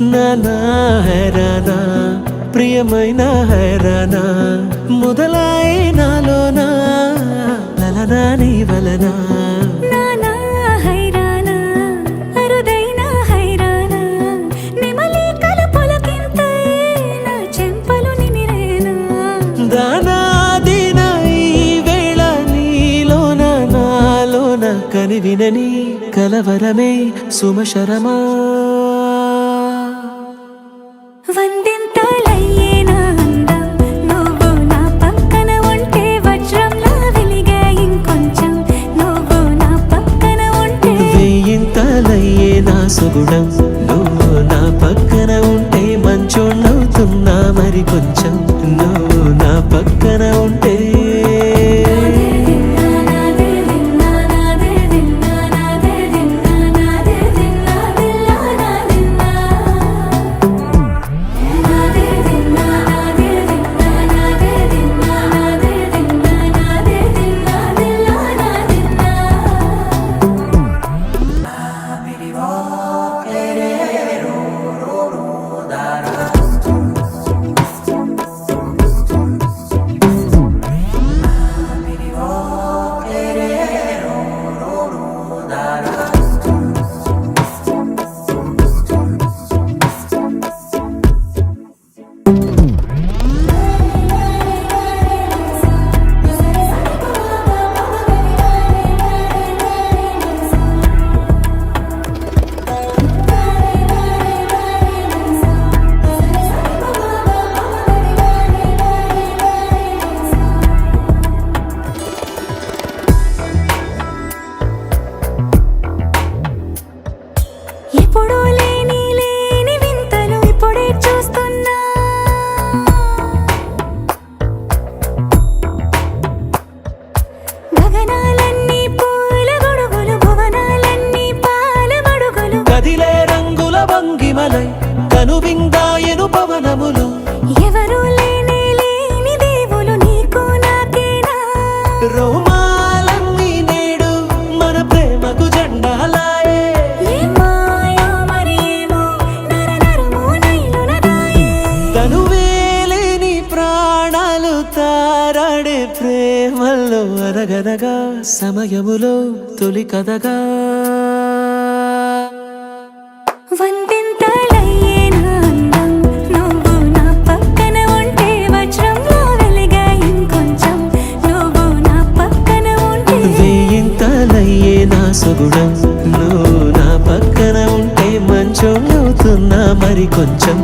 నానా హైరానా ప్రియమైన హైరానా మొదలై నాలోనా లలనా నీ వలనా నానా హైరానా అరుదైన హైరానా నిమలి కలపులకింతై నా చెంపలు నిమిరేనా దానా దిన ఈ వేళ నీలోన నాలోన కనివినని కలవరమే సుమశరమా వందింతలయ్యే నా అందం నువ్వు నా పక్కన ఉంటే వజ్రంలా వెలిగే ఇంకొంచెం నువ్వు నా పక్కన ఉంటే వేయింతలయ్యే నా సుగుణం నువ్వు నా పక్కన ఉంటే మంచోణ్ణవుతున్నా మరి కొంచెం నువ్వు నా పక్కన ఉంటే ఎప్పుడూ లేని వింతలు ఇప్పుడే చూస్తున్నా గగనాలన్నీ పూల గొడుగులు భువనాలన్నీ పాల మడుగులు కదిలే రంగుల భంగిమలై కనువిందాయను పవనములు ఎవరూ లేని దేవులు నీకు నాకేనా రోమాలన్నీ నేడు మన ప్రేమకు జెండాలాయే తనువేలేని ప్రాణాలు తారాడే ప్రేమల్లో అనగనగా సమయములో తొలి కథగా వందింతలయ్యే నా అందం నువ్వు నా పక్కన ఉంటే వజ్రంలా వెలిగే ఇంకొంచెం నువ్వు నా పక్కన ఉంటే వేయింతలయ్యే నా సుగుణం నువ్వు నా పక్కన ఉంటే మంచోణ్ణవుతున్నా మరి కొంచెం